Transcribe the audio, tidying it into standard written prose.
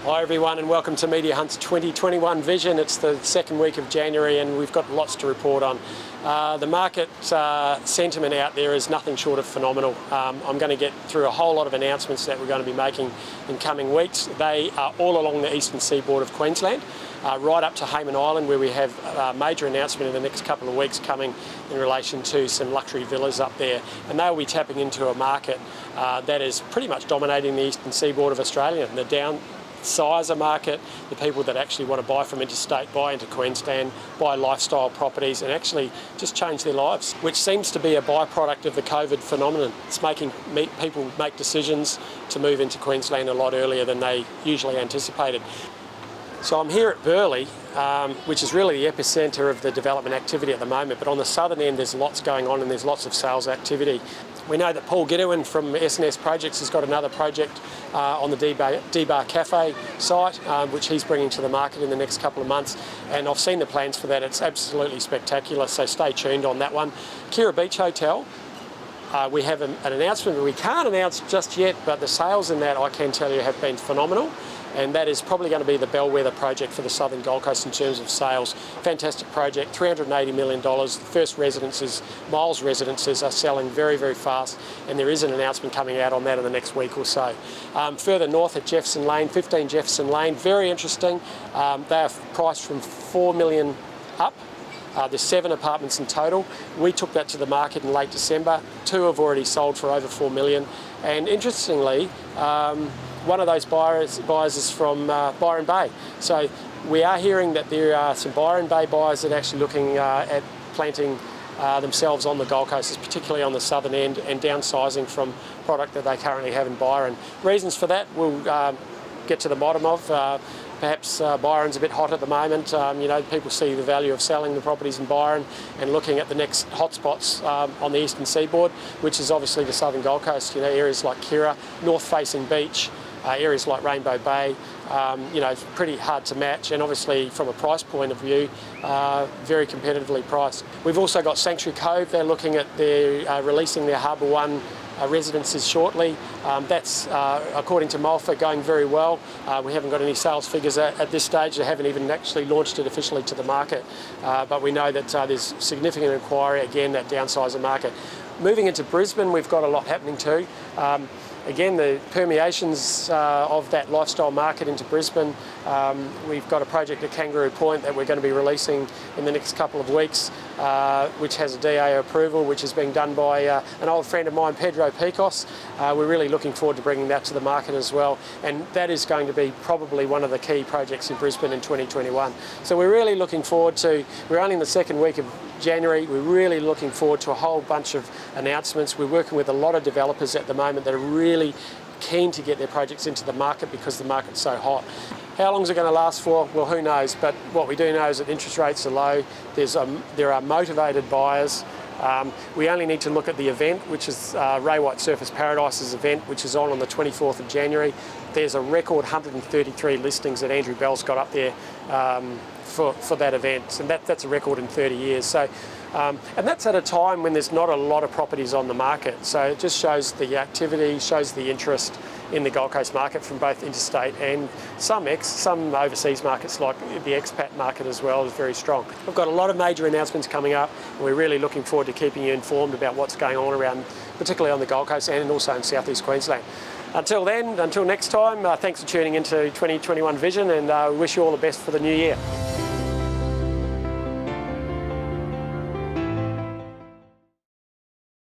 Hi everyone and welcome to Media Hunt's 2021 Vision. It's the second week of January and we've got lots to report on. The market sentiment out there is nothing short of phenomenal. I'm going to get through a whole lot of announcements that we're going to be making in coming weeks. They are all along the eastern seaboard of Queensland, right up to Hayman Island, where we have a major announcement in the next couple of weeks coming in relation to some luxury villas up there. And they'll be tapping into a market that is pretty much dominating the eastern seaboard of Australia. And the downsizer market, the people that actually want to buy from interstate, buy into Queensland, buy lifestyle properties and actually just change their lives, which seems to be a byproduct of the COVID phenomenon. It's making people make decisions to move into Queensland a lot earlier than they usually anticipated. So I'm here at Burley, which is really the epicentre of the development activity at the moment, but on the southern end there's lots going on and there's lots of sales activity. We know that Paul Gidwin from S&S Projects has got another project on the D-Bar Cafe site, which he's bringing to the market in the next couple of months, and I've seen the plans for that. It's absolutely spectacular, so stay tuned on that one. Kira Beach Hotel, we have an announcement that we can't announce just yet, but the sales in that, I can tell you, have been phenomenal. And that is probably going to be the bellwether project for the southern Gold Coast in terms of sales. Fantastic project, $380 million. The first residences, Miles residences, are selling very, very fast, and there is an announcement coming out on that in the next week or so. Further north at Jefferson Lane, 15 Jefferson Lane, very interesting. They are priced from $4 million up. There's 7 apartments in total. We took that to the market in late December. 2 have already sold for over $4 million. And interestingly, one of those buyers is from Byron Bay. So we are hearing that there are some Byron Bay buyers that are actually looking at planting themselves on the Gold Coast, particularly on the southern end, and downsizing from product that they currently have in Byron. Reasons for that we'll get to the bottom of. Perhaps Byron's a bit hot at the moment. People see the value of selling the properties in Byron and looking at the next hotspots on the eastern seaboard, which is obviously the southern Gold Coast. Areas like Kira, north-facing beach, areas like Rainbow Bay, it's pretty hard to match, and obviously from a price point of view, very competitively priced. We've also got Sanctuary Cove. They're looking at releasing their Harbour One residences shortly. That's, according to Malfa, going very well. We haven't got any sales figures at this stage. They haven't even actually launched it officially to the market, but we know that there's significant inquiry, again, that downsizer market. Moving into Brisbane, we've got a lot happening too. Again, the permeations of that lifestyle market into Brisbane. We've got a project at Kangaroo Point that we're going to be releasing in the next couple of weeks, which has a DA approval, which is being done by an old friend of mine, Pedro Picos. We're really looking forward to bringing that to the market as well, and that is going to be probably one of the key projects in Brisbane in 2021. So we're really looking forward to, we're only in the second week of January, we're really looking forward to a whole bunch of announcements. We're working with a lot of developers at the moment that are really keen to get their projects into the market because the market's so hot. How long is it going to last for? Well, who knows, but what we do know is that interest rates are low. There are motivated buyers. We only need to look at the event, which is Ray White Surfers Paradise's event, which is on the 24th of January. There's a record 133 listings that Andrew Bell's got up there for that event, and that's a record in 30 years. So, and that's at a time when there's not a lot of properties on the market. So it just shows the activity, shows the interest in the Gold Coast market from both interstate and some overseas markets, like the expat market as well, is very strong. We've got a lot of major announcements coming up, and we're really looking forward to keeping you informed about what's going on around, particularly on the Gold Coast and also in southeast Queensland. Until then, until next time, thanks for tuning into 2021 Vision, and wish you all the best for the new year.